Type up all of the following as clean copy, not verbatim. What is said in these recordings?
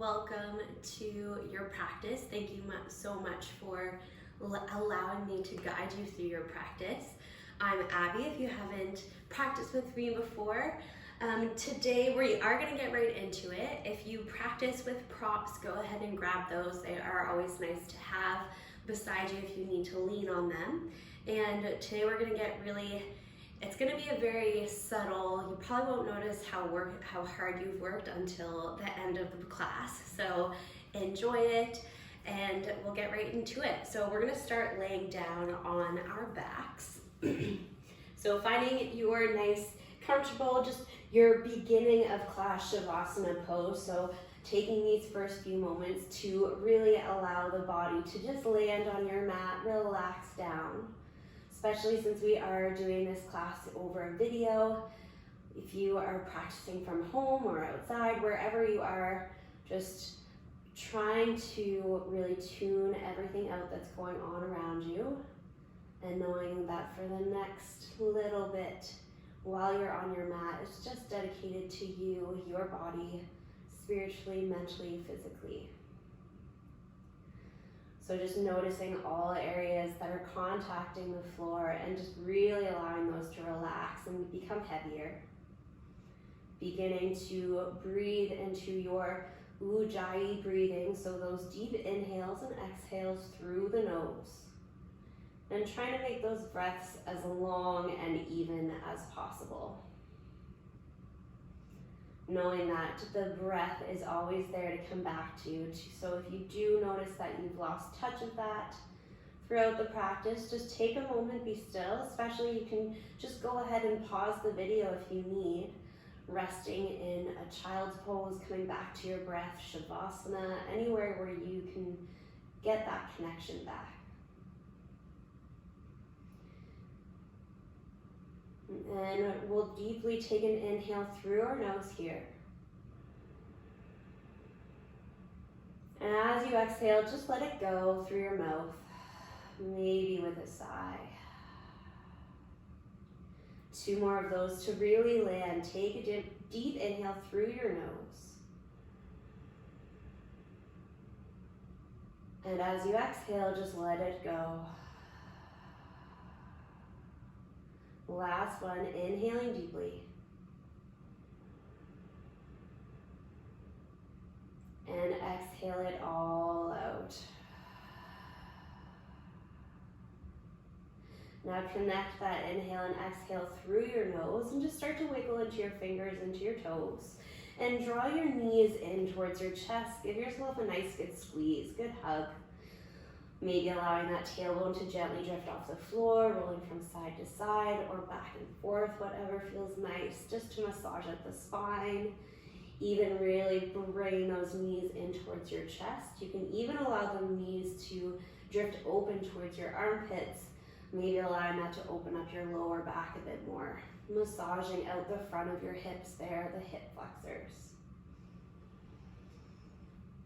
welcome to your practice. Thank you so much for allowing me to guide you through your practice. I'm Abby, if you haven't practiced with me before. Today we are going to get right into it. If you practice with props, go ahead and grab those. They are always nice to have beside you if you need to lean on them. And today we're going to get it's going to be a very subtle, you probably won't notice how hard you've worked until the end of the class. So enjoy it and we'll get right into it. So we're going to start laying down on our backs. So finding your nice, comfortable, just your beginning of class Shavasana pose. So taking these first few moments to really allow the body to just land on your mat, relax down. Especially since we are doing this class over a video. If you are practicing from home or outside, wherever you are, just trying to really tune everything out that's going on around you and knowing that for the next little bit while you're on your mat, it's just dedicated to you, your body, spiritually, mentally, physically. So just noticing all areas that are contacting the floor and just really allowing those to relax and become heavier. Beginning to breathe into your Ujjayi breathing, so those deep inhales and exhales through the nose. And trying to make those breaths as long and even as possible. Knowing that the breath is always there to come back to. So if you do notice that you've lost touch of that throughout the practice, just take a moment, be still. Especially you can just go ahead and pause the video if you need. Resting in a child's pose, coming back to your breath, Shavasana, anywhere where you can get that connection back. And we'll deeply take an inhale through our nose here. And as you exhale, just let it go through your mouth, maybe with a sigh. 2 more of those to really land. Take a deep inhale through your nose. And as you exhale, just let it go. Last one, inhaling deeply. And exhale it all out. Now connect that inhale and exhale through your nose and just start to wiggle into your fingers, into your toes. And draw your knees in towards your chest. Give yourself a nice good squeeze, good hug. Maybe allowing that tailbone to gently drift off the floor, rolling from side to side or back and forth, whatever feels nice, just to massage up the spine. Even really bring those knees in towards your chest. You can even allow the knees to drift open towards your armpits, maybe allowing that to open up your lower back a bit more. Massaging out the front of your hips there, the hip flexors.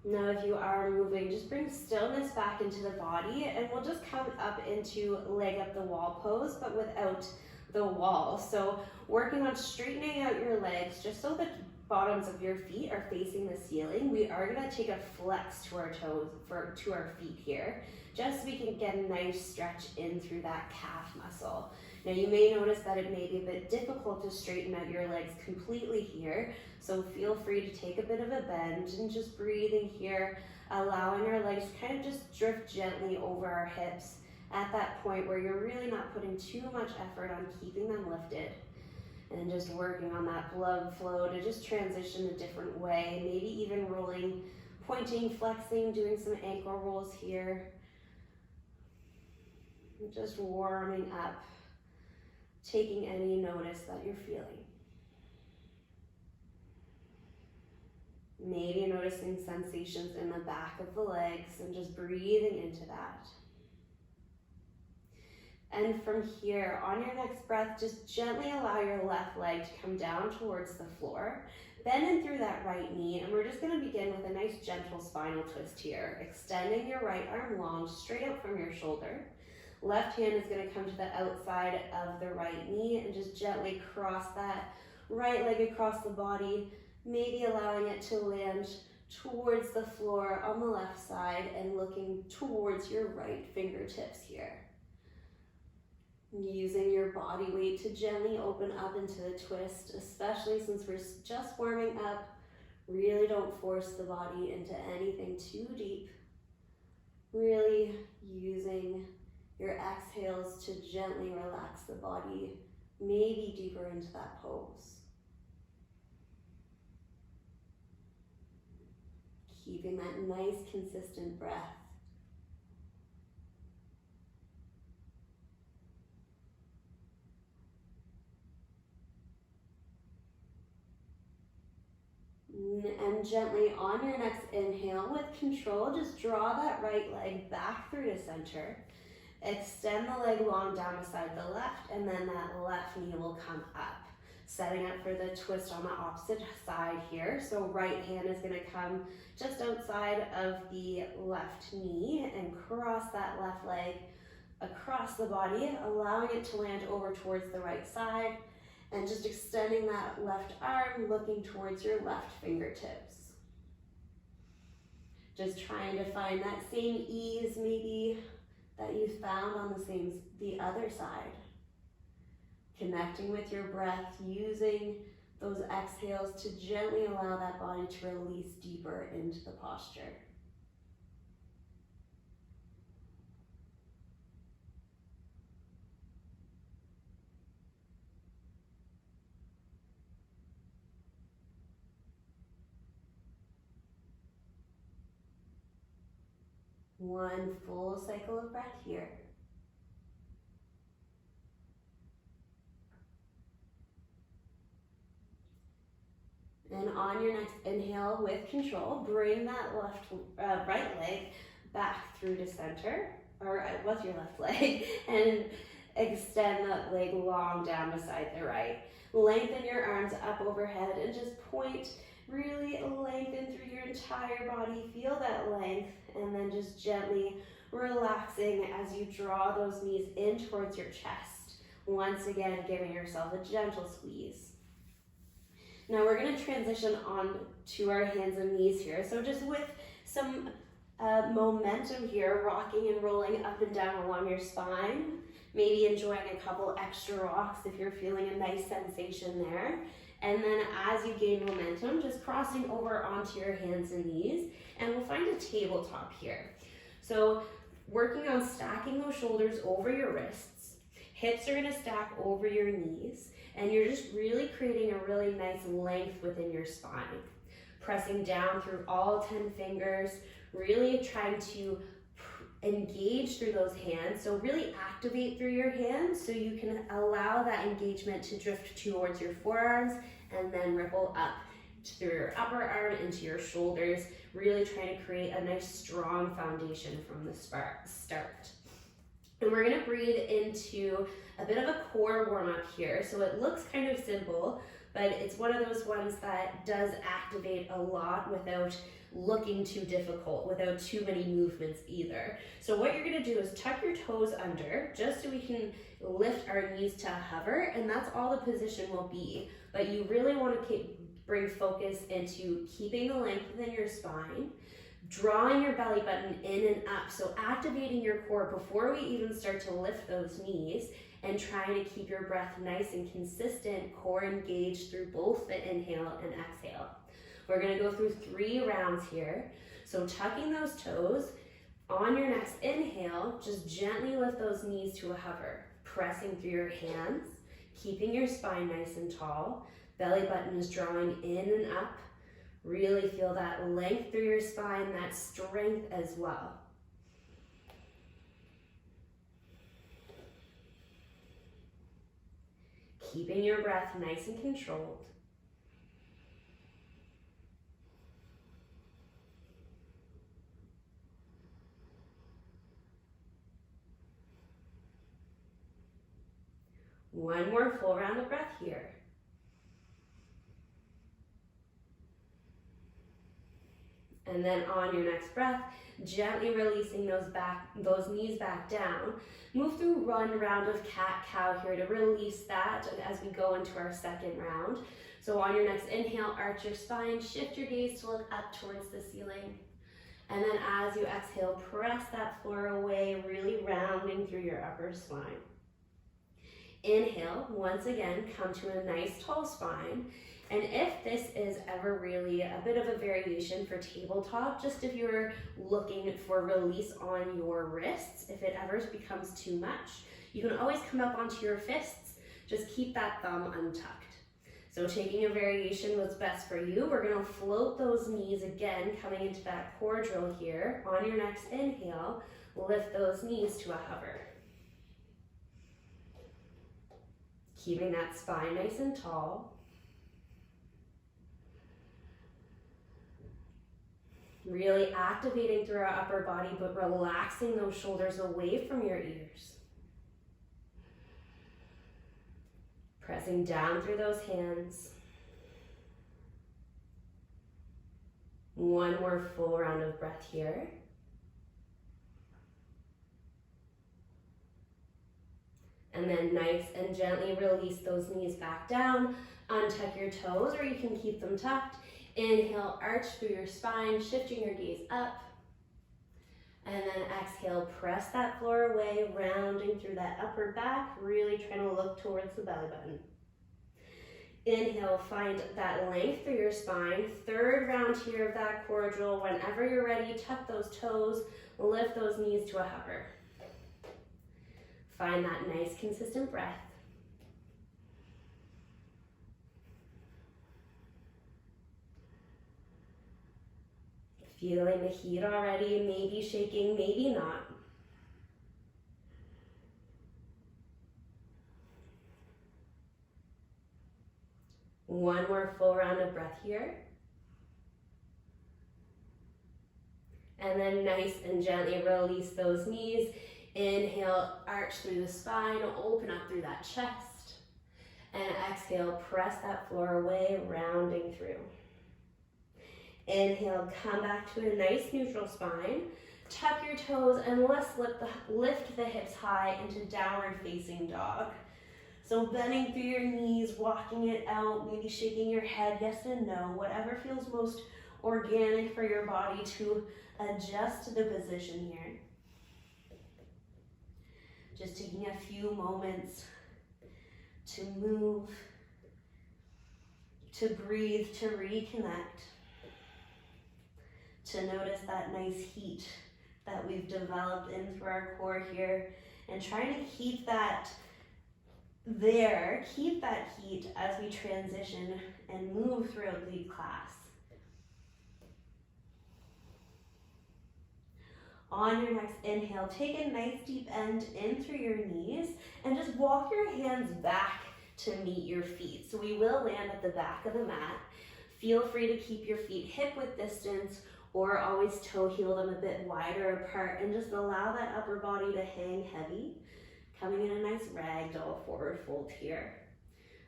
Now if you are moving, just bring stillness back into the body and we'll just come up into leg up the wall pose, but without the wall. So working on straightening out your legs just so the bottoms of your feet are facing the ceiling. We are gonna take a flex to our toes, to our feet here, just so we can get a nice stretch in through that calf muscle. Now you may notice that it may be a bit difficult to straighten out your legs completely here, so feel free to take a bit of a bend and just breathing here, allowing our legs to kind of just drift gently over our hips at that point where you're really not putting too much effort on keeping them lifted. And just working on that blood flow to just transition a different way, maybe even rolling, pointing, flexing, doing some ankle rolls here. Just warming up, taking any notice that you're feeling. Maybe noticing sensations in the back of the legs and just breathing into that. And from here, on your next breath, just gently allow your left leg to come down towards the floor. Bend in through that right knee, and we're just gonna begin with a nice gentle spinal twist here. Extending your right arm long, straight up from your shoulder. Left hand is gonna come to the outside of the right knee and just gently cross that right leg across the body, maybe allowing it to land towards the floor on the left side and looking towards your right fingertips here. Using your body weight to gently open up into the twist, especially since we're just warming up. Really don't force the body into anything too deep. Really using your exhales to gently relax the body, maybe deeper into that pose. Keeping that nice, consistent breath. And gently on your next inhale, with control, just draw that right leg back through to center. Extend the leg long down beside the left, and then that left knee will come up. Setting up for the twist on the opposite side here. So right hand is gonna come just outside of the left knee and cross that left leg across the body, allowing it to land over towards the right side. And just extending that left arm, looking towards your left fingertips. Just trying to find that same ease maybe that you found on the other side. Connecting with your breath, using those exhales to gently allow that body to release deeper into the posture. One full cycle of breath here. And on your next inhale, with control, bring that right leg back through to center, or it was your left leg, and extend that leg long down beside the right. Lengthen your arms up overhead and just point, really lengthen through your entire body. Feel that length, and then just gently relaxing as you draw those knees in towards your chest. Once again, giving yourself a gentle squeeze. Now we're going to transition on to our hands and knees here. So just with some momentum here, rocking and rolling up and down along your spine. Maybe enjoying a couple extra rocks if you're feeling a nice sensation there. And then as you gain momentum, just crossing over onto your hands and knees, and we'll find a tabletop here. So working on stacking those shoulders over your wrists, hips are gonna stack over your knees, and you're just really creating a really nice length within your spine. Pressing down through all 10 fingers, really trying to engage through those hands. So really activate through your hands so you can allow that engagement to drift towards your forearms and then ripple up through your upper arm into your shoulders, really trying to create a nice strong foundation from the start. And we're gonna breathe into a bit of a core warm up here. So it looks kind of simple, but it's one of those ones that does activate a lot without looking too difficult, without too many movements either. So what you're gonna do is tuck your toes under, just so we can lift our knees to hover, and that's all the position will be. But you really wanna bring focus into keeping the length within your spine, drawing your belly button in and up, so activating your core before we even start to lift those knees, and trying to keep your breath nice and consistent, core engaged through both the inhale and exhale. We're gonna go through 3 rounds here. So tucking those toes, on your next inhale, just gently lift those knees to a hover, pressing through your hands, keeping your spine nice and tall, belly button is drawing in and up. Really feel that length through your spine, that strength as well. Keeping your breath nice and controlled. One more full round of breath here. And then on your next breath, gently releasing those knees back down. Move through one round of cat-cow here to release that as we go into our second round. So on your next inhale, arch your spine, shift your gaze to look up towards the ceiling. And then as you exhale, press that floor away, really rounding through your upper spine. Inhale, once again, come to a nice tall spine. And if this is ever really a bit of a variation for tabletop, just if you're looking for release on your wrists, if it ever becomes too much, you can always come up onto your fists. Just keep that thumb untucked. So taking a variation what's best for you, we're gonna float those knees again, coming into that core drill here. On your next inhale, lift those knees to a hover. Keeping that spine nice and tall. Really activating through our upper body, but relaxing those shoulders away from your ears. Pressing down through those hands. One more full round of breath here. And then nice and gently release those knees back down. Untuck your toes, or you can keep them tucked. Inhale, arch through your spine, shifting your gaze up. And then exhale, press that floor away, rounding through that upper back, really trying to look towards the belly button. Inhale, find that length through your spine. Third round here of that core drill. Whenever you're ready, tuck those toes, lift those knees to a hover. Find that nice, consistent breath. Feeling the heat already, maybe shaking, maybe not. One more full round of breath here. And then nice and gently release those knees. Inhale, arch through the spine, open up through that chest. And exhale, press that floor away, rounding through. Inhale, come back to a nice neutral spine. Tuck your toes and let's lift the hips high into downward facing dog. So bending through your knees, walking it out, maybe shaking your head, yes and no, whatever feels most organic for your body to adjust to the position here. Just taking a few moments to move, to breathe, to reconnect, to notice that nice heat that we've developed in through our core here, and trying to keep that there, keep that heat as we transition and move throughout the class. On your next inhale, take a nice deep end in through your knees and just walk your hands back to meet your feet. So we will land at the back of the mat. Feel free to keep your feet hip width distance or always toe heel them a bit wider apart and just allow that upper body to hang heavy. Coming in a nice ragdoll forward fold here.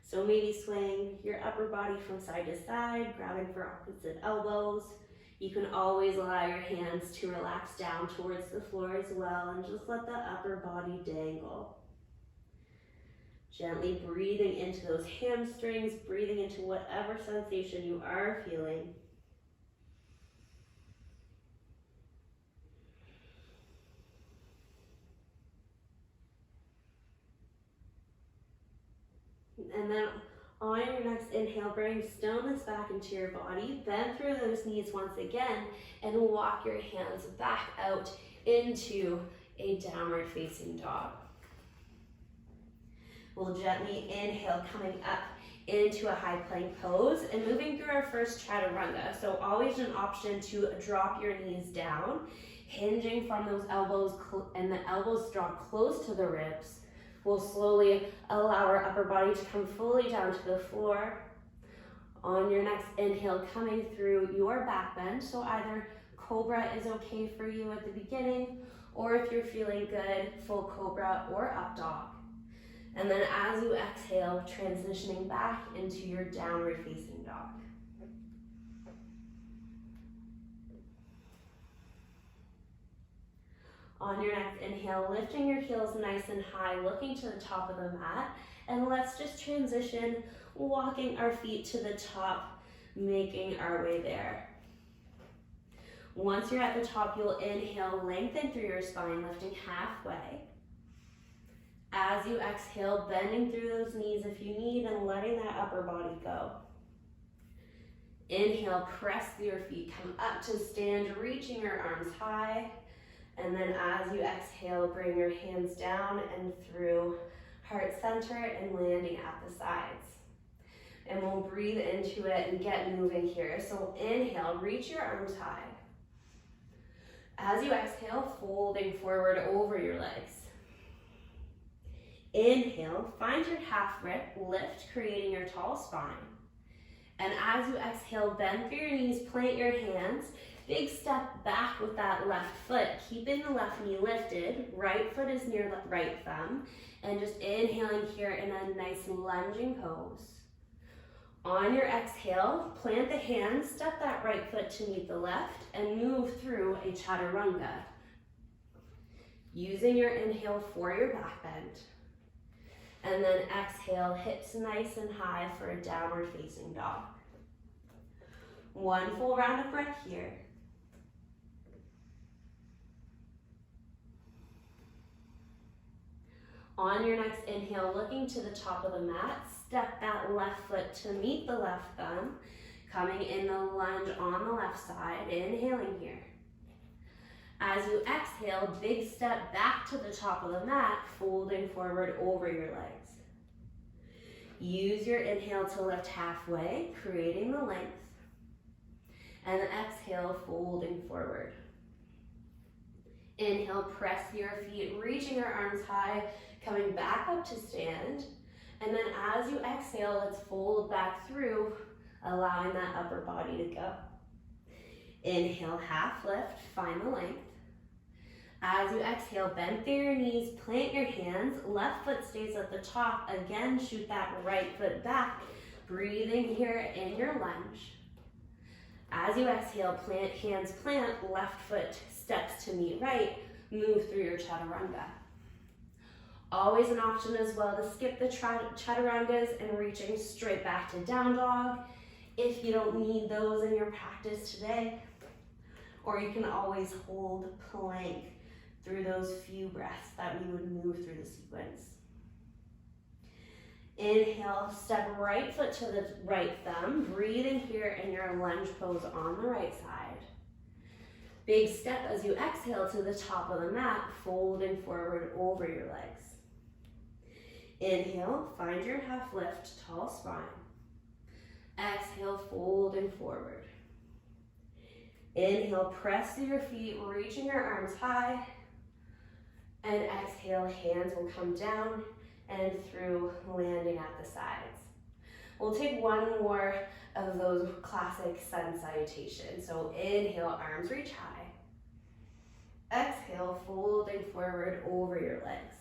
So maybe swaying your upper body from side to side, grabbing for opposite elbows. You can always allow your hands to relax down towards the floor as well and just let the upper body dangle. Gently breathing into those hamstrings, breathing into whatever sensation you are feeling. And then on your next inhale, bring stillness back into your body. Bend through those knees once again and walk your hands back out into a downward facing dog. We'll gently inhale, coming up into a high plank pose and moving through our first chaturanga. So always an option to drop your knees down, hinging from those elbows, and the elbows draw close to the ribs. We'll slowly allow our upper body to come fully down to the floor. On your next inhale, coming through your back bend. So either cobra is okay for you at the beginning, or if you're feeling good, full cobra or up dog. And then as you exhale, transitioning back into your downward facing dog. On your next inhale, lifting your heels nice and high, looking to the top of the mat. And let's just transition, walking our feet to the top, making our way there. Once you're at the top, you'll inhale, lengthen through your spine, lifting halfway. As you exhale, bending through those knees if you need and letting that upper body go. Inhale, press through your feet, come up to stand, reaching your arms high. And then as you exhale, bring your hands down and through heart center and landing at the sides. And we'll breathe into it and get moving here. So inhale, reach your arms high. As you exhale, folding forward over your legs. Inhale, find your half lift, creating your tall spine. And as you exhale, bend through your knees, plant your hands. Big step back with that left foot, keeping the left knee lifted. Right foot is near the right thumb. And just inhaling here in a nice lunging pose. On your exhale, plant the hands, step that right foot to meet the left, and move through a chaturanga. Using your inhale for your back bend. And then exhale, hips nice and high for a downward facing dog. One full round of breath here. On your next inhale, looking to the top of the mat, step that left foot to meet the left thumb, coming in the lunge on the left side, inhaling here. As you exhale, big step back to the top of the mat, folding forward over your legs. Use your inhale to lift halfway, creating the length. And then exhale, folding forward. Inhale, press your feet, reaching your arms high, coming back up to stand. And then as you exhale, let's fold back through, allowing that upper body to go. Inhale, half lift, find the length. As you exhale, bend through your knees, plant your hands, left foot stays at the top. Again, shoot that right foot back, breathing here in your lunge. As you exhale, plant, hands plant, left foot steps to meet right, move through your chaturanga. Always an option as well to skip the chaturangas and reaching straight back to down dog if you don't need those in your practice today. Or you can always hold plank through those few breaths that we would move through the sequence. Inhale, step right foot to the right thumb, breathing here in your lunge pose on the right side. Big step as you exhale to the top of the mat, folding forward over your legs. Inhale, find your half lift, tall spine. Exhale, folding forward. Inhale, press through your feet, reaching your arms high. And exhale, hands will come down and through, landing at the sides. We'll take one more of those classic sun salutations. So inhale, arms reach high. Exhale, folding forward over your legs.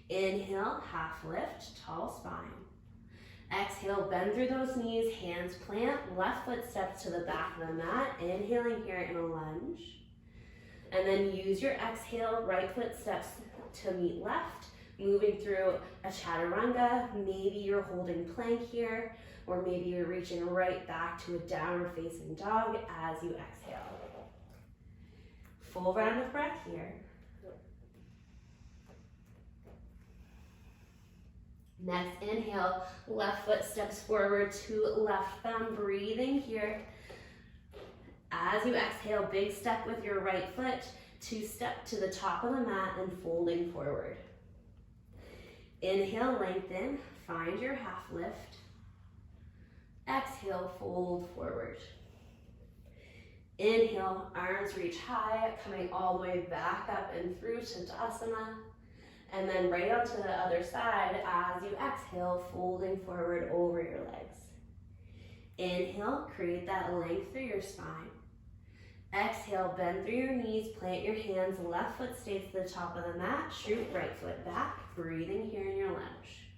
Inhale, half lift, tall spine. Exhale, bend through those knees, hands plant, left foot steps to the back of the mat, inhaling here in a lunge. And then use your exhale, right foot steps to meet left, moving through a chaturanga. Maybe you're holding plank here, or maybe you're reaching right back to a downward facing dog as you exhale. Full round of breath here. Next inhale, left foot steps forward to left thumb, breathing here. As you exhale, big step with your right foot to step to the top of the mat and folding forward. Inhale, lengthen, find your half lift. Exhale, fold forward. Inhale, arms reach high, coming all the way back up and through to Tadasana. And then right onto the other side as you exhale, folding forward over your legs. Inhale, create that length through your spine. Exhale, bend through your knees, plant your hands, left foot stays to the top of the mat, shoot right foot back, breathing here in your lunge.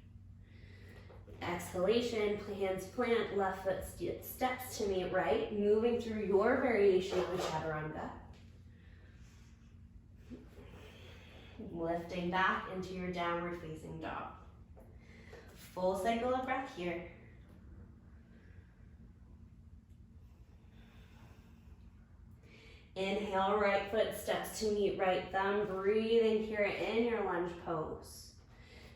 Exhalation, hands plant, left foot steps to meet right, moving through your variation of the chaturanga. Lifting back into your downward facing dog. Full cycle of breath here. Inhale, right foot steps to meet right thumb. Breathing here in your lunge pose.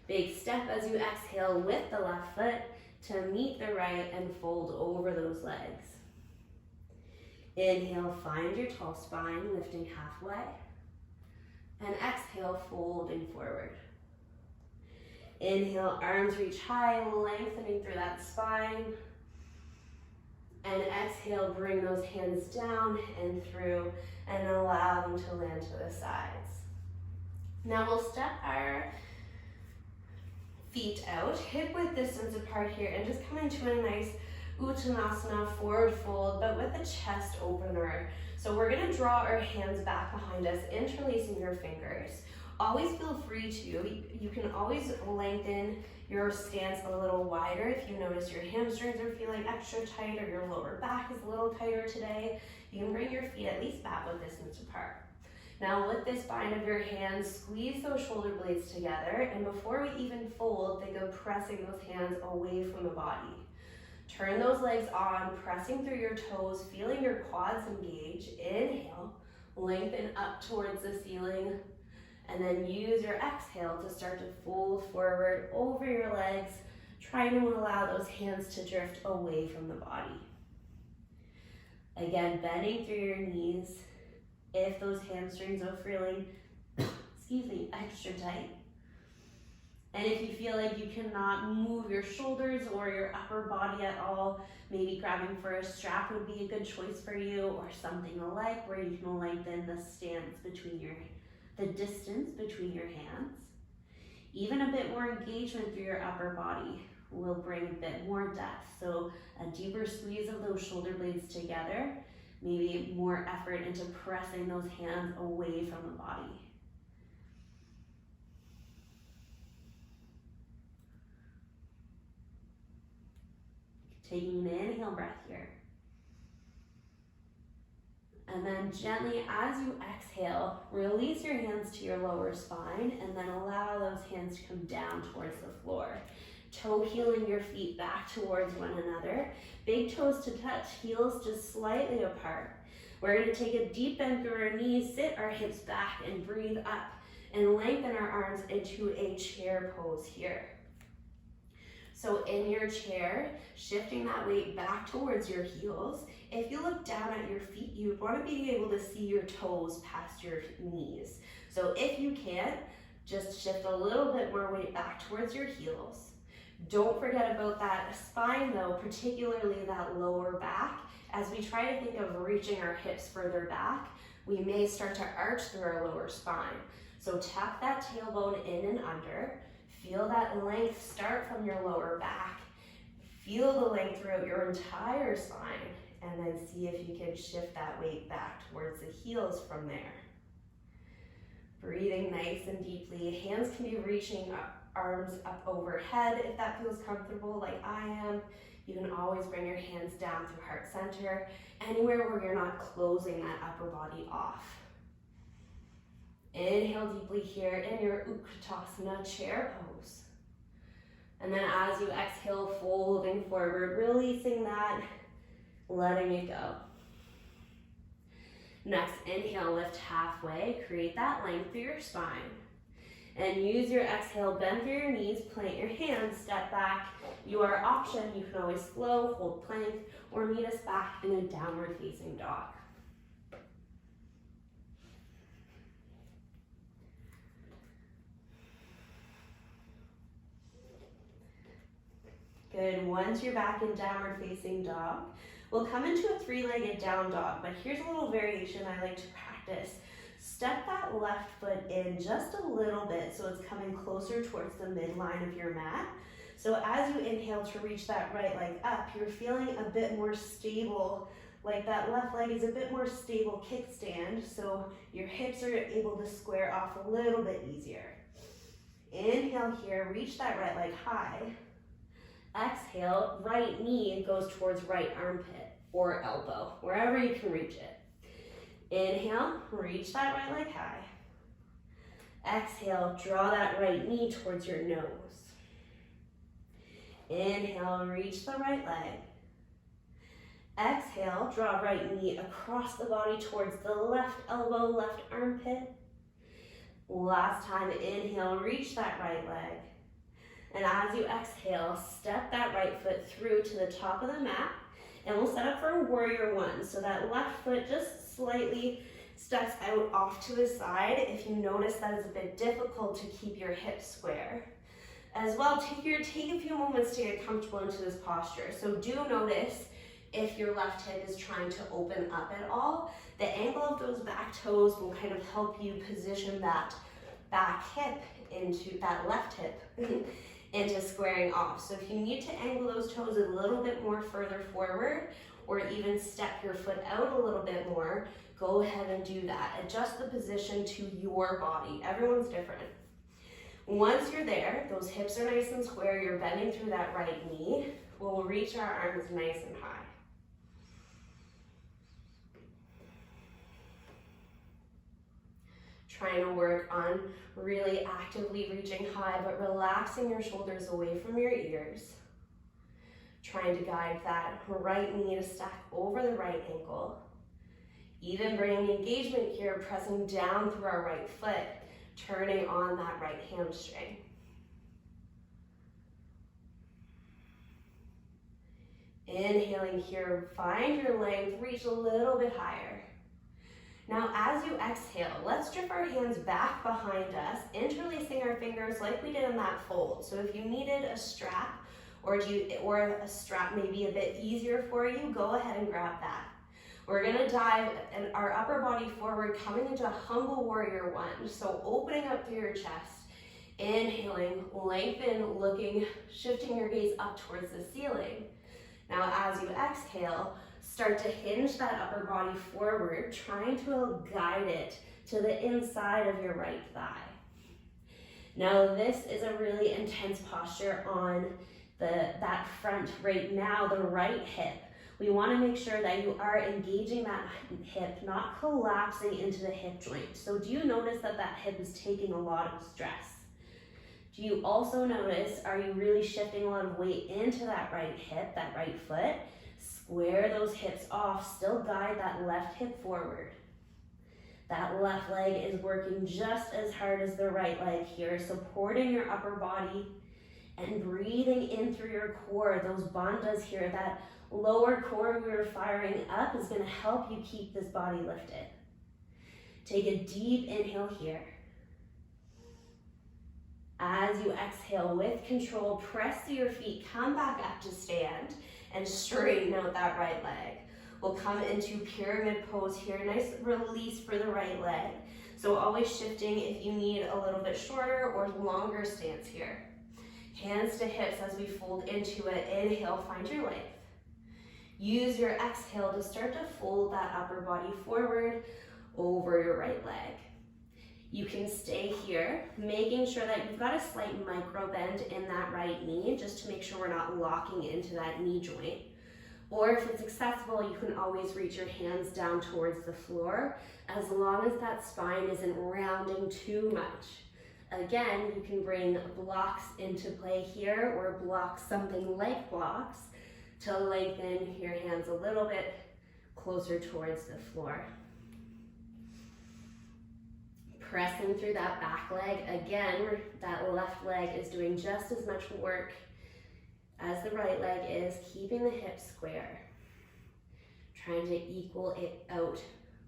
Big step as you exhale with the left foot to meet the right and fold over those legs. Inhale, find your tall spine, lifting halfway. And exhale, folding forward. Inhale, arms reach high, lengthening through that spine. And exhale, bring those hands down and through and allow them to land to the sides. Now we'll step our feet out, hip width distance apart here, and just come into a nice Uttanasana, forward fold, but with a chest opener. So we're gonna draw our hands back behind us, interlacing your fingers. Always feel free to, you can always lengthen your stance a little wider if you notice your hamstrings are feeling extra tight or your lower back is a little tighter today. You can bring your feet at least back a distance apart. Now with this bind of your hands, squeeze those shoulder blades together, and before we even fold, think of pressing those hands away from the body. Turn those legs on, pressing through your toes, feeling your quads engage. Inhale, lengthen up towards the ceiling, and then use your exhale to start to fold forward over your legs, trying to allow those hands to drift away from the body. Again, bending through your knees if those hamstrings are feeling, extra tight. And if you feel like you cannot move your shoulders or your upper body at all, maybe grabbing for a strap would be a good choice for you, or something alike where you can lengthen the stance between the distance between your hands. Even a bit more engagement through your upper body will bring a bit more depth. So a deeper squeeze of those shoulder blades together, maybe more effort into pressing those hands away from the body. Taking an inhale breath here. And then gently, as you exhale, release your hands to your lower spine and then allow those hands to come down towards the floor. Toe heeling your feet back towards one another. Big toes to touch, heels just slightly apart. We're going to take a deep bend through our knees, sit our hips back and breathe up and lengthen our arms into a chair pose here. So in your chair, shifting that weight back towards your heels. If you look down at your feet, you would want to be able to see your toes past your knees. So if you can't, just shift a little bit more weight back towards your heels. Don't forget about that spine though, particularly that lower back. As we try to think of reaching our hips further back, we may start to arch through our lower spine. So tuck that tailbone in and under. Feel that length start from your lower back. Feel the length throughout your entire spine, and then see if you can shift that weight back towards the heels from there. Breathing nice and deeply. Hands can be reaching up, arms up overhead if that feels comfortable like I am. You can always bring your hands down through heart center, anywhere where you're not closing that upper body off. Inhale deeply here in your Uttanasana chair pose. And then as you exhale, folding forward, releasing that, letting it go. Next, inhale, lift halfway, create that length through your spine. And use your exhale, bend through your knees, plant your hands, step back. Your option, you can always flow, hold plank, or meet us back in a downward facing dog. Good, once you're back in downward facing dog, we'll come into a three-legged down dog, but here's a little variation I like to practice. Step that left foot in just a little bit so it's coming closer towards the midline of your mat. So as you inhale to reach that right leg up, you're feeling a bit more stable, like that left leg is a bit more stable kickstand, so your hips are able to square off a little bit easier. Inhale here, reach that right leg high. Exhale, right knee goes towards right armpit or elbow, wherever you can reach it. Inhale, reach that right leg high. Exhale, draw that right knee towards your nose. Inhale, reach the right leg. Exhale, draw right knee across the body towards the left elbow, left armpit. Last time, inhale, reach that right leg. And as you exhale, step that right foot through to the top of the mat. And we'll set up for warrior one. So that left foot just slightly steps out off to the side. If you notice that it's a bit difficult to keep your hips square. As well, take a few moments to get comfortable into this posture. So do notice if your left hip is trying to open up at all. The angle of those back toes will kind of help you position that back hip into that left hip into squaring off. So if you need to angle those toes a little bit more further forward, or even step your foot out a little bit more, go ahead and do that. Adjust the position to your body. Everyone's different. Once you're there, those hips are nice and square, you're bending through that right knee, we'll reach our arms nice and high. Trying to work on really actively reaching high, but relaxing your shoulders away from your ears. Trying to guide that right knee to stack over the right ankle. Even bringing engagement here, pressing down through our right foot, turning on that right hamstring. Inhaling here, find your length, reach a little bit higher. Now as you exhale, let's drift our hands back behind us, interlacing our fingers like we did in that fold. So if you needed a strap, or a strap may be a bit easier for you, go ahead and grab that. We're gonna dive our upper body forward, coming into a humble warrior one. So opening up through your chest, inhaling, lengthen, shifting your gaze up towards the ceiling. Now as you exhale, start to hinge that upper body forward, trying to guide it to the inside of your right thigh. Now this is a really intense posture on that front right now, the right hip. We want to make sure that you are engaging that hip, not collapsing into the hip joint. So do you notice that that hip is taking a lot of stress? Do you also notice, are you really shifting a lot of weight into that right hip, that right foot? Square those hips off, still guide that left hip forward. That left leg is working just as hard as the right leg here, supporting your upper body and breathing in through your core, those bandhas here, that lower core we were firing up is going to help you keep this body lifted. Take a deep inhale here. As you exhale with control, press through your feet, come back up to stand and straighten out that right leg. We'll come into pyramid pose here, nice release for the right leg. So always shifting if you need a little bit shorter or longer stance here. Hands to hips as we fold into it. Inhale, find your length. Use your exhale to start to fold that upper body forward over your right leg. You can stay here, making sure that you've got a slight micro bend in that right knee, just to make sure we're not locking into that knee joint. Or if it's accessible, you can always reach your hands down towards the floor, as long as that spine isn't rounding too much. Again, you can bring blocks into play here, or blocks, something like blocks, to lengthen your hands a little bit closer towards the floor. Pressing through that back leg. Again, that left leg is doing just as much work as the right leg is, keeping the hips square. Trying to equal it out,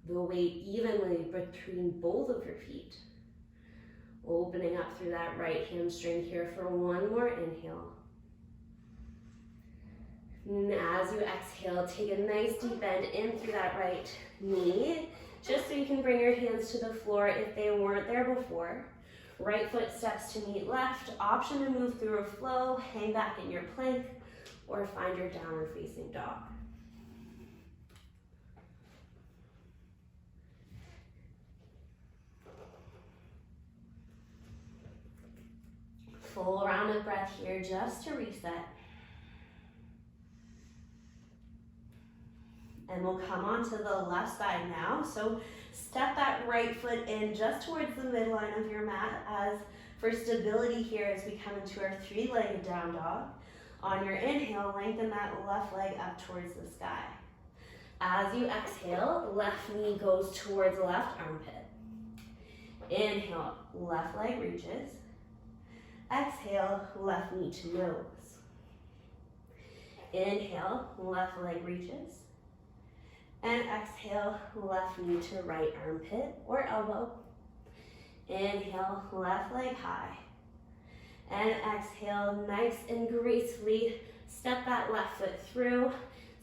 the weight evenly between both of your feet. Opening up through that right hamstring here for one more inhale. And as you exhale, take a nice deep bend in through that right knee, just so you can bring your hands to the floor if they weren't there before. Right foot steps to meet left, option to move through a flow, hang back in your plank, or find your downward facing dog. Full round of breath here just to reset. And we'll come onto the left side now. So step that right foot in just towards the midline of your mat as for stability here as we come into our three-legged down dog. On your inhale, lengthen that left leg up towards the sky. As you exhale, left knee goes towards left armpit. Inhale, left leg reaches. Exhale, left knee to nose. Inhale, left leg reaches. And exhale, left knee to right armpit or elbow. Inhale, left leg high. And exhale, nice and gracefully step that left foot through,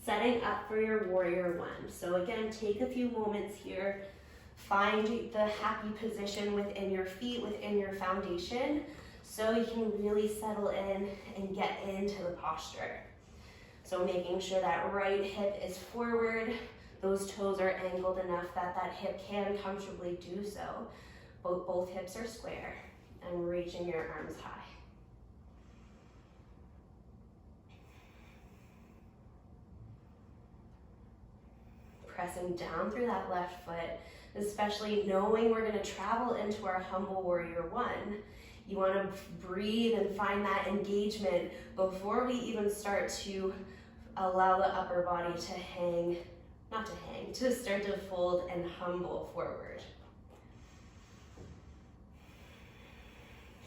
setting up for your warrior one. So again, take a few moments here. Find the happy position within your feet, within your foundation, so you can really settle in and get into the posture. So making sure that right hip is forward, those toes are angled enough that that hip can comfortably do so. Both hips are square and reaching your arms high. Pressing down through that left foot, especially knowing we're going to travel into our humble warrior one. You want to breathe and find that engagement before we even start to allow the upper body to hang, not to hang, to start to fold and humble forward.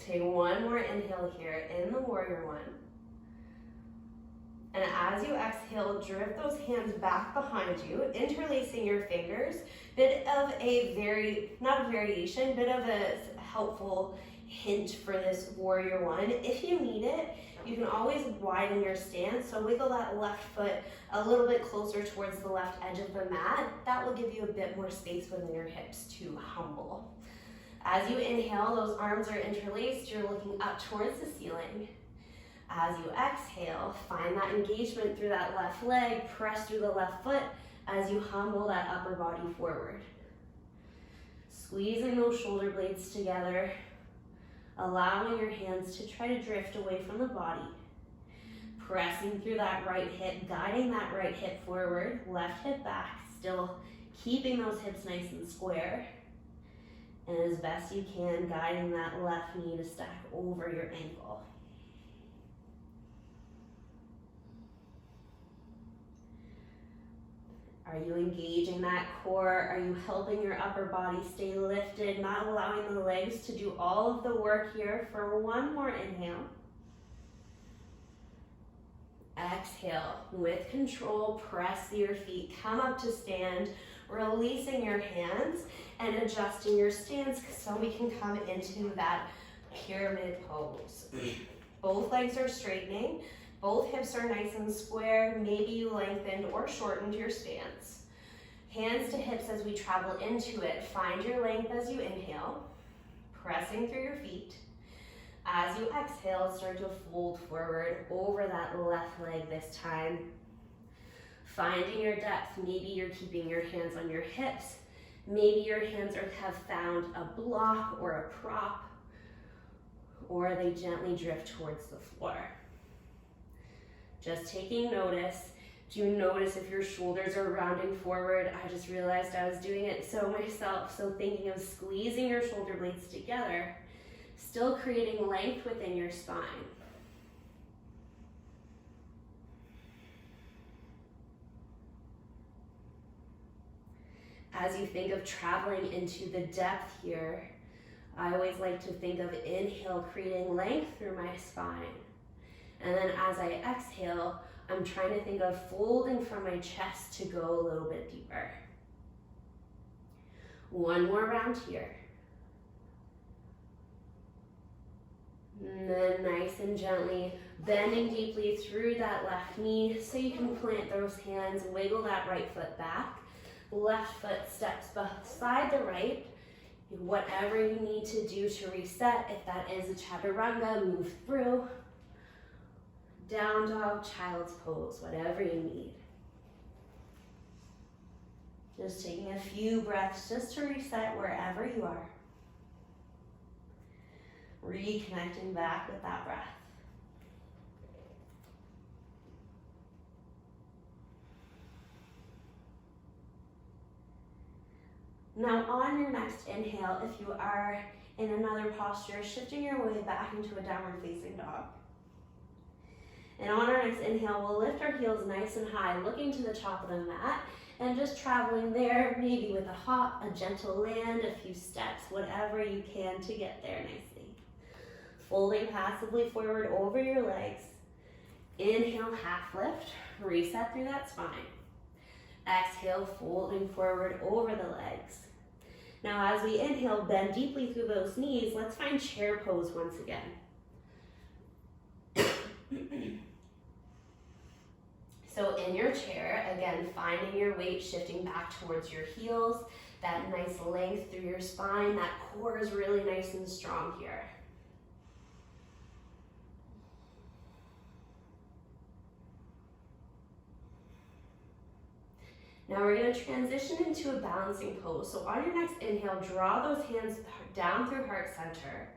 Take one more inhale here in the warrior one. And as you exhale, drift those hands back behind you, interlacing your fingers. Bit of a not a variation, bit of a helpful hint for this warrior one. If you need it, you can always widen your stance. So wiggle that left foot a little bit closer towards the left edge of the mat. That will give you a bit more space within your hips to humble. As you inhale, those arms are interlaced. You're looking up towards the ceiling. As you exhale, find that engagement through that left leg, press through the left foot as you humble that upper body forward. Squeezing those shoulder blades together, allowing your hands to try to drift away from the body. Pressing through that right hip, guiding that right hip forward, left hip back, still keeping those hips nice and square. And as best you can, guiding that left knee to stack over your ankle. Are you engaging that core? Are you helping your upper body stay lifted, not allowing the legs to do all of the work here? For one more inhale. Exhale, with control, press your feet, come up to stand, releasing your hands and adjusting your stance so we can come into that pyramid pose. Both legs are straightening. Both hips are nice and square. Maybe you lengthened or shortened your stance. Hands to hips as we travel into it. Find your length as you inhale, pressing through your feet. As you exhale, start to fold forward over that left leg this time. Finding your depth. Maybe you're keeping your hands on your hips. Maybe your hands have found a block or a prop, or they gently drift towards the floor. Just taking notice. Do you notice if your shoulders are rounding forward? I just realized I was doing it so myself. So thinking of squeezing your shoulder blades together, still creating length within your spine. As you think of traveling into the depth here, I always like to think of inhale, creating length through my spine. And then as I exhale, I'm trying to think of folding from my chest to go a little bit deeper. One more round here. And then nice and gently bending deeply through that left knee so you can plant those hands, wiggle that right foot back. Left foot steps beside the right. Whatever you need to do to reset, if that is a chaturanga, move through. Down dog, child's pose, whatever you need. Just taking a few breaths just to reset wherever you are. Reconnecting back with that breath. Now on your next inhale, if you are in another posture, shifting your way back into a downward facing dog. And on our next inhale, we'll lift our heels nice and high, looking to the top of the mat, and just traveling there, maybe with a hop, a gentle land, a few steps, whatever you can to get there nicely. Folding passively forward over your legs. Inhale, half lift, reset through that spine. Exhale, folding forward over the legs. Now as we inhale, bend deeply through those knees. Let's find chair pose once again. So in your chair, again, finding your weight shifting back towards your heels, that nice length through your spine, that core is really nice and strong here. Now we're going to transition into a balancing pose. So on your next inhale, draw those hands down through heart center.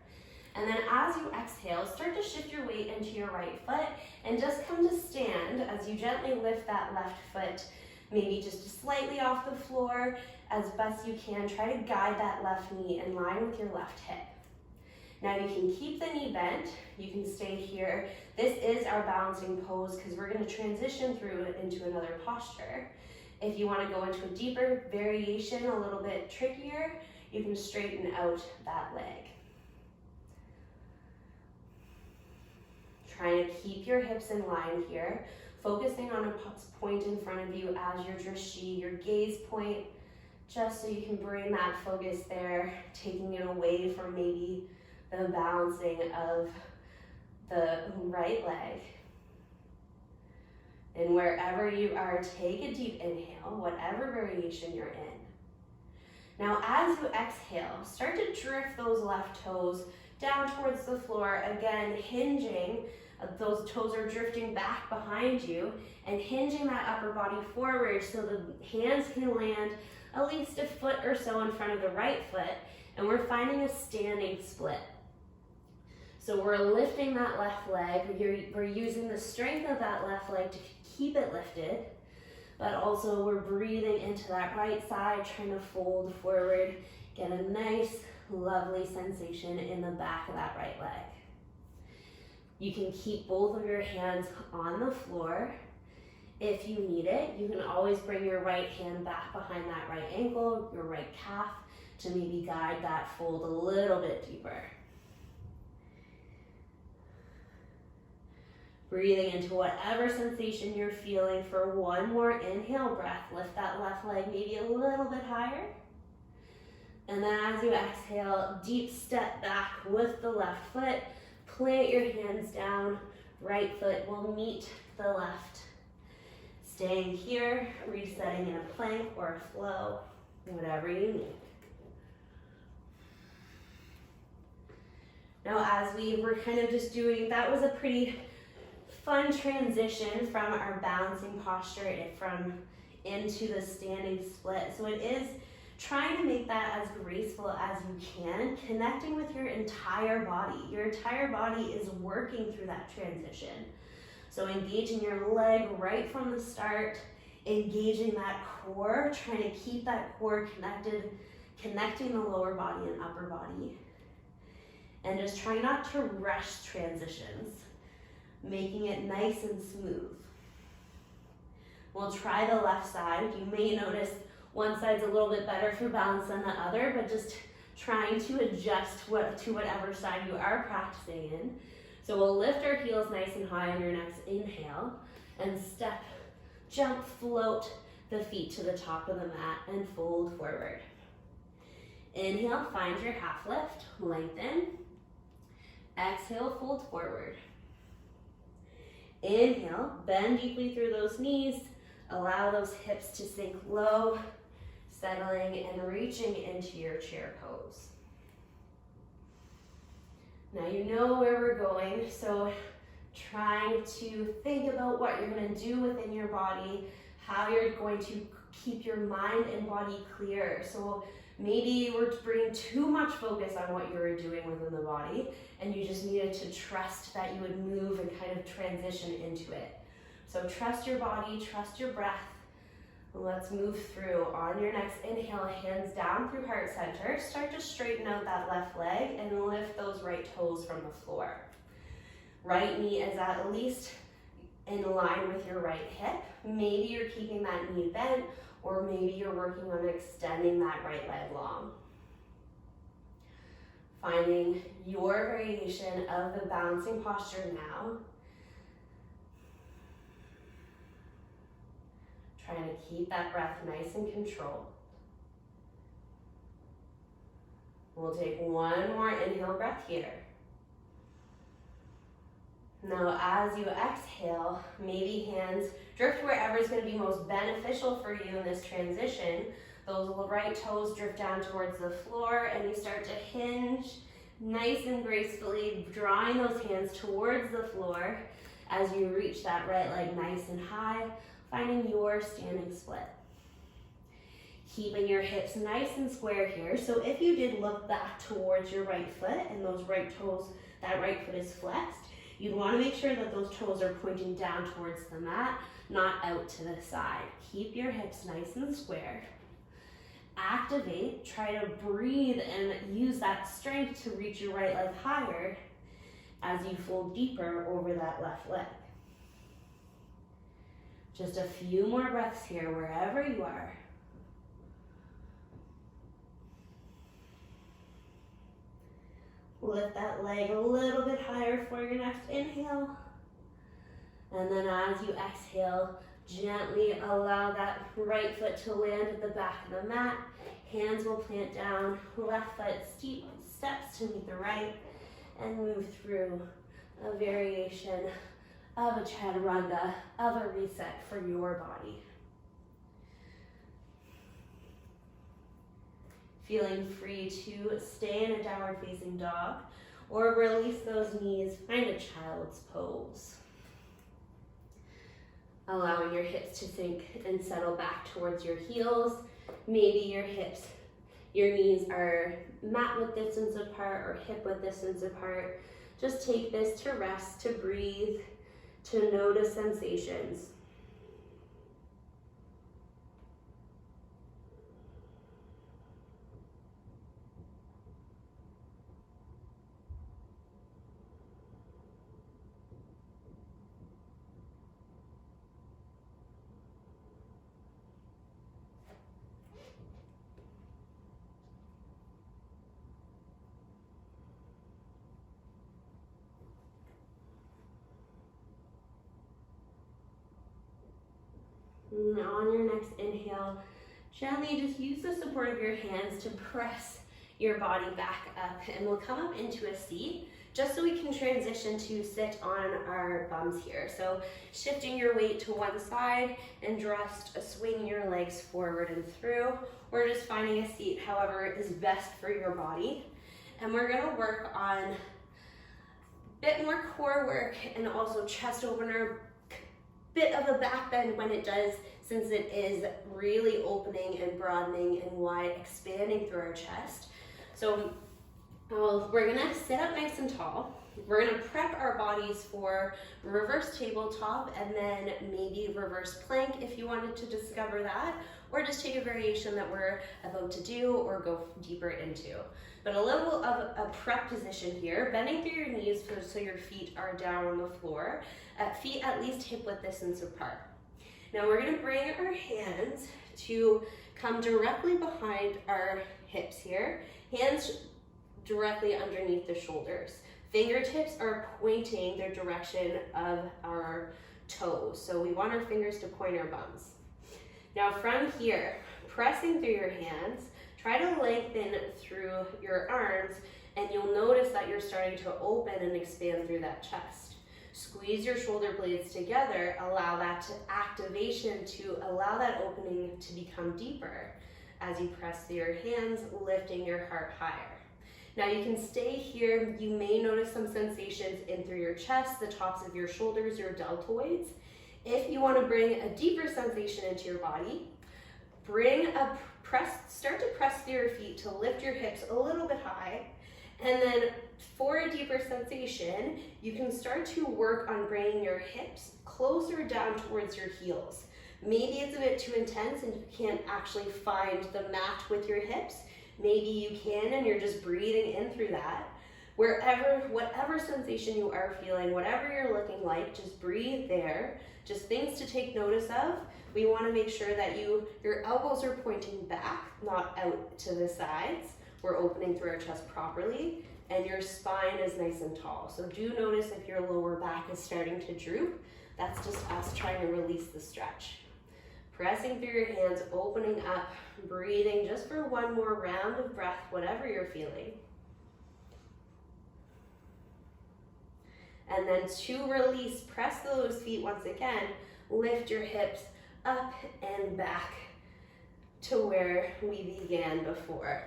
And then as you exhale, start to shift your weight into your right foot and just come to stand as you gently lift that left foot, maybe just slightly off the floor as best you can. Try to guide that left knee in line with your left hip. Now you can keep the knee bent, you can stay here. This is our balancing pose because we're going to transition through it into another posture. If you want to go into a deeper variation, a little bit trickier, you can straighten out that leg. Trying to keep your hips in line here, focusing on a point in front of you as your drishti, your gaze point, just so you can bring that focus there, taking it away from maybe the balancing of the right leg. And wherever you are, take a deep inhale, whatever variation you're in. Now as you exhale, start to drift those left toes down towards the floor, again hinging. Those toes are drifting back behind you and hinging that upper body forward so the hands can land at least a foot or so in front of the right foot, and we're finding a standing split. So we're lifting that left leg, we're using the strength of that left leg to keep it lifted, but also we're breathing into that right side, trying to fold forward, get a nice, lovely sensation in the back of that right leg. You can keep both of your hands on the floor. If you need it, you can always bring your right hand back behind that right ankle, your right calf, to maybe guide that fold a little bit deeper. Breathing into whatever sensation you're feeling for one more inhale breath. Lift that left leg maybe a little bit higher. And then as you exhale, deep step back with the left foot. Plant your hands down, right foot will meet the left. Staying here, resetting in a plank or a flow, whatever you need. Now as we were kind of just doing, that was a pretty fun transition from our balancing posture into the standing split. So it is trying to make that as graceful as you can, connecting with your entire body. Your entire body is working through that transition. So engaging your leg right from the start, engaging that core, trying to keep that core connected, connecting the lower body and upper body. And just try not to rush transitions, making it nice and smooth. We'll try the left side. You may notice one side's a little bit better for balance than the other, but just trying to adjust to whatever side you are practicing in. So we'll lift our heels nice and high on your next inhale and step, jump, float the feet to the top of the mat and fold forward. Inhale, find your half lift, lengthen. Exhale, fold forward. Inhale, bend deeply through those knees. Allow those hips to sink low, settling and reaching into your chair pose. Now you know where we're going, so trying to think about what you're going to do within your body, how you're going to keep your mind and body clear. So maybe we're bringing too much focus on what you were doing within the body, and you just needed to trust that you would move and kind of transition into it. So trust your body, trust your breath, Let's move through. On your next inhale, hands down through heart center. Start to straighten out that left leg and lift those right toes from the floor. Right knee is at least in line with your right hip. Maybe you're keeping that knee bent, or maybe you're working on extending that right leg long. Finding your variation of the balancing posture now. Trying to keep that breath nice and controlled. We'll take one more inhale breath here. Now as you exhale, maybe hands drift wherever is going to be most beneficial for you in this transition. Those right toes drift down towards the floor and you start to hinge nice and gracefully, drawing those hands towards the floor as you reach that right leg nice and high, finding your standing split. Keeping your hips nice and square here. So if you did look back towards your right foot and those right toes, that right foot is flexed, you'd want to make sure that those toes are pointing down towards the mat, not out to the side. Keep your hips nice and square. Activate, try to breathe and use that strength to reach your right leg higher as you fold deeper over that left leg. Just a few more breaths here, wherever you are. Lift that leg a little bit higher for your next inhale. And then as you exhale, gently allow that right foot to land at the back of the mat. Hands will plant down, left foot steep steps to meet the right, and move through a variation of a chaturanga, of a reset for your body. Feeling free to stay in a downward facing dog or release those knees, find a child's pose. Allowing your hips to sink and settle back towards your heels. Maybe your hips, your knees are mat width distance apart or hip width distance apart. Just take this to rest, to breathe, to notice sensations. And on your next inhale, gently just use the support of your hands to press your body back up, and we'll come up into a seat just so we can transition to sit on our bums here. So shifting your weight to one side and just swinging your legs forward and through, or just finding a seat however is best for your body. And we're gonna work on a bit more core work and also chest opener, bit of a back bend when it does, since it is really opening and broadening and wide, expanding through our chest. So we're gonna sit up nice and tall. We're gonna prep our bodies for reverse tabletop and then maybe reverse plank if you wanted to discover that, or just take a variation that we're about to do or go deeper into. But a little of a prep position here, bending through your knees so your feet are down on the floor, feet at least hip width distance apart. Now we're gonna bring our hands to come directly behind our hips here, hands directly underneath the shoulders. Fingertips are pointing the direction of our toes, so we want our fingers to point our bums. Now from here, pressing through your hands, try to lengthen through your arms, and you'll notice that you're starting to open and expand through that chest. Squeeze your shoulder blades together, allow that activation to allow that opening to become deeper as you press through your hands, lifting your heart higher. Now you can stay here. You may notice some sensations in through your chest, the tops of your shoulders, your deltoids. If you want to bring a deeper sensation into your body, start to press through your feet to lift your hips a little bit high. And then for a deeper sensation, you can start to work on bringing your hips closer down towards your heels. Maybe it's a bit too intense and you can't actually find the mat with your hips. Maybe you can and you're just breathing in through that. Whatever sensation you are feeling, whatever you're looking like, just breathe there. Just things to take notice of. We want to make sure that your elbows are pointing back, not out to the sides. We're opening through our chest properly, and your spine is nice and tall. So do notice if your lower back is starting to droop. That's just us trying to release the stretch. Pressing through your hands, opening up, breathing just for one more round of breath, whatever you're feeling. And then to release, press those feet once again, lift your hips up and back to where we began before.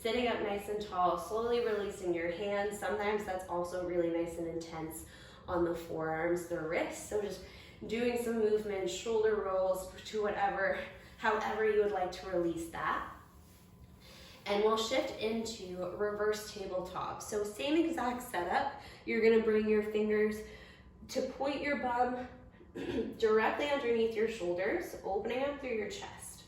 Sitting up nice and tall, slowly releasing your hands. Sometimes that's also really nice and intense on the forearms, the wrists. So just doing some movement, shoulder rolls to however you would like to release that. And we'll shift into reverse tabletop. So same exact setup. You're gonna bring your fingers to point your bum directly underneath your shoulders, opening up through your chest.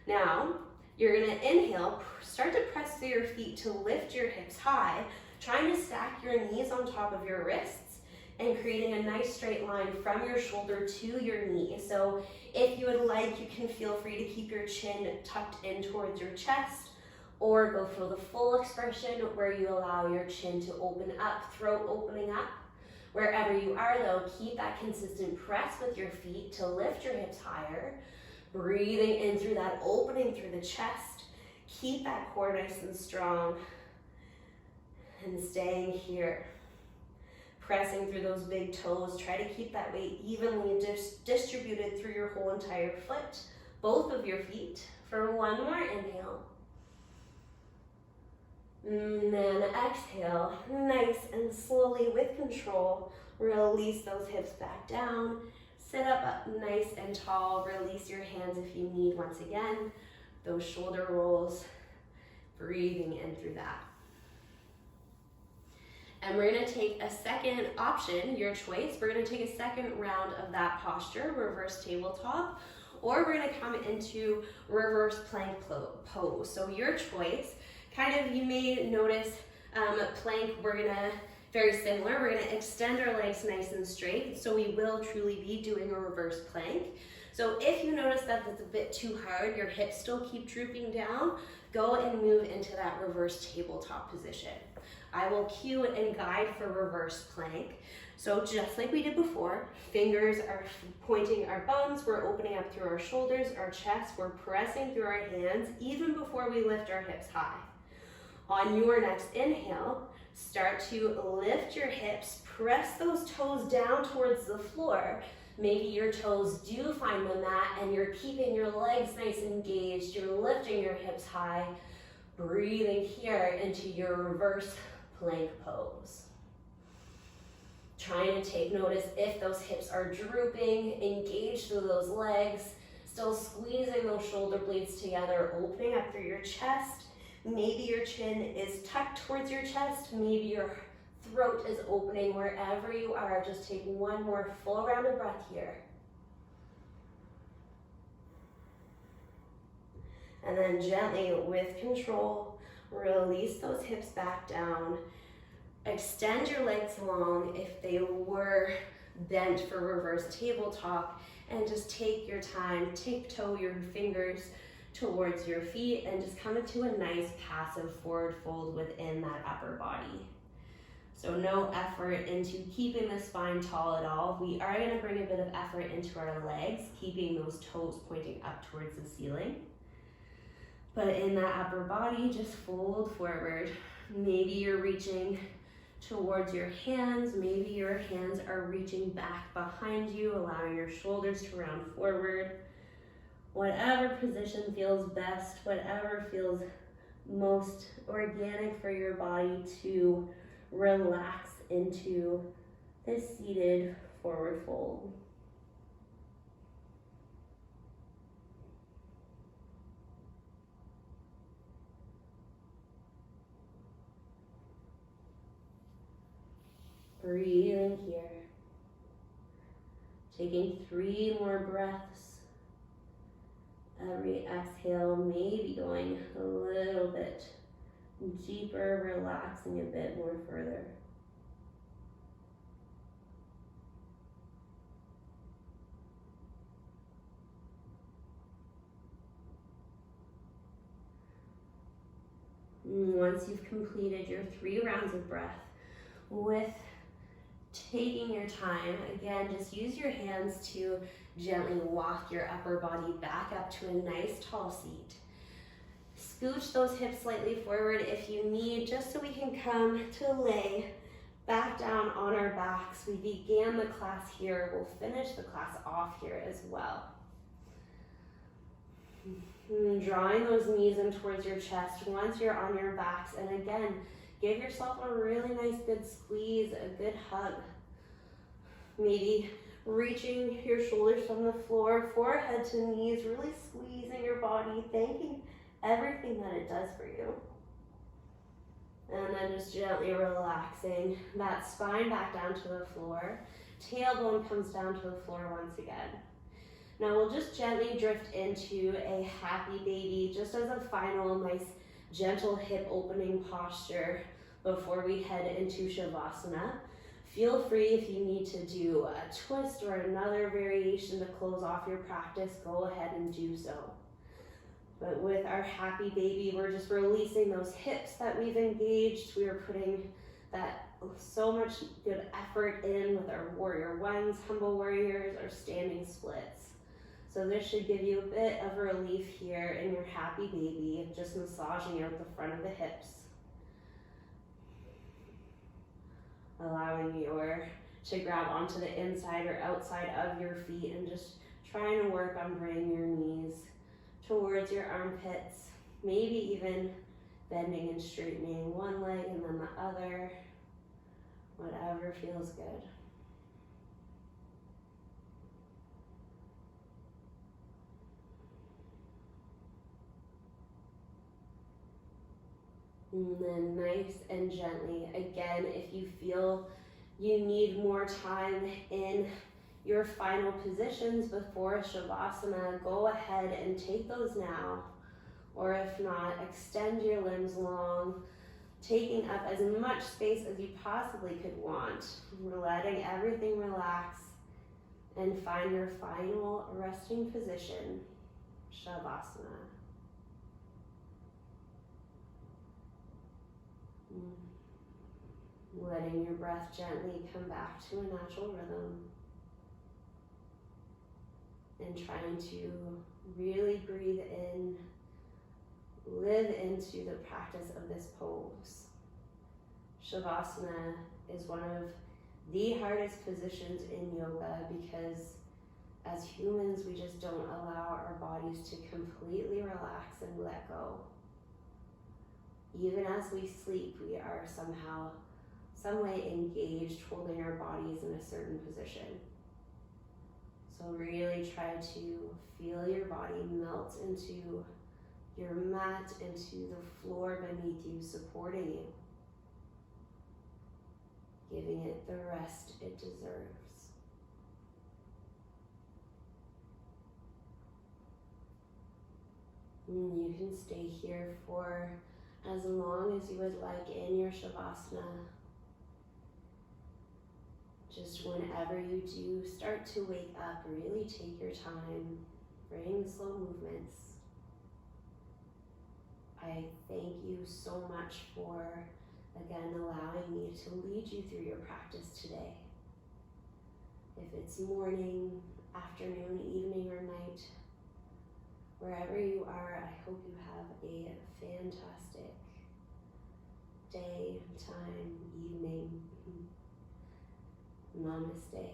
Now, you're gonna inhale, start to press through your feet to lift your hips high, trying to stack your knees on top of your wrists and creating a nice straight line from your shoulder to your knee. So if you would like, you can feel free to keep your chin tucked in towards your chest, or go for the full expression where you allow your chin to open up, throat opening up. Wherever you are though, keep that consistent press with your feet to lift your hips higher. Breathing in through that opening through the chest. Keep that core nice and strong. And staying here. Pressing through those big toes. Try to keep that weight evenly distributed through your whole entire foot. Both of your feet. For one more inhale. And then exhale, nice and slowly with control, release those hips back down, sit up nice and tall, release your hands if you need once again, those shoulder rolls, breathing in through that. And we're gonna take a second option, your choice, we're gonna take a second round of that posture, reverse tabletop, or we're gonna come into reverse plank pose. So your choice. You may notice plank, very similar. We're gonna extend our legs nice and straight, so we will truly be doing a reverse plank. So if you notice that it's a bit too hard, your hips still keep drooping down, go and move into that reverse tabletop position. I will cue and guide for reverse plank. So just like we did before, fingers are pointing our bums, we're opening up through our shoulders, our chest, we're pressing through our hands even before we lift our hips high. On your next inhale, start to lift your hips, press those toes down towards the floor. Maybe your toes do find the mat and you're keeping your legs nice and engaged, you're lifting your hips high, breathing here into your reverse plank pose. Trying to take notice if those hips are drooping, engage through those legs, still squeezing those shoulder blades together, opening up through your chest. Maybe your chin is tucked towards your chest, maybe your throat is opening. Wherever you are, just take one more full round of breath here. And then gently, with control, release those hips back down. Extend your legs long if they were bent for reverse tabletop, and just take your time, tiptoe your fingers towards your feet and just come into a nice passive forward fold within that upper body. So no effort into keeping the spine tall at all. We are going to bring a bit of effort into our legs, keeping those toes pointing up towards the ceiling. But in that upper body, just fold forward. Maybe you're reaching towards your hands. Maybe your hands are reaching back behind you, allowing your shoulders to round forward. Whatever position feels best, whatever feels most organic for your body to relax into this seated forward fold. Breathing here. Taking 3 more breaths. Every exhale, maybe going a little bit deeper, relaxing a bit more further. And once you've completed your 3 rounds of breath, with taking your time, again, just use your hands to gently walk your upper body back up to a nice tall seat. Scooch those hips slightly forward if you need, just so we can come to lay back down on our backs. We began the class here. We'll finish the class off here as well. And drawing those knees in towards your chest once you're on your backs. And again, give yourself a really nice good squeeze, a good hug. Maybe reaching your shoulders from the floor, forehead to knees, really squeezing your body, thanking everything that it does for you. And then just gently relaxing that spine back down to the floor. Tailbone comes down to the floor once again. Now we'll just gently drift into a happy baby, just as a final nice gentle hip opening posture before we head into Shavasana. Feel free, if you need to do a twist or another variation to close off your practice, go ahead and do so. But with our happy baby, we're just releasing those hips that we've engaged. We are putting that so much good effort in with our warrior ones, humble warriors, our standing splits. So this should give you a bit of relief here in your happy baby, just massaging out the front of the hips. Allowing to grab onto the inside or outside of your feet and just trying to work on bringing your knees towards your armpits, maybe even bending and straightening one leg and then the other, whatever feels good. And then nice and gently, again, if you feel you need more time in your final positions before Shavasana, go ahead and take those now. Or if not, extend your limbs long, taking up as much space as you possibly could want. We're letting everything relax and find your final resting position, Shavasana. Letting your breath gently come back to a natural rhythm. And trying to really breathe in, live into the practice of this pose. Shavasana is one of the hardest positions in yoga because as humans, we just don't allow our bodies to completely relax and let go. Even as we sleep, we are somehow, some way engaged, holding our bodies in a certain position. So really try to feel your body melt into your mat, into the floor beneath you, supporting you, giving it the rest it deserves. And you can stay here for as long as you would like in your Shavasana. Just whenever you do start to wake up, really take your time, bring slow movements. I thank you so much for, again, allowing me to lead you through your practice today. If it's morning, afternoon, evening, or night, wherever you are, I hope you have a fantastic day, time, evening. Namaste.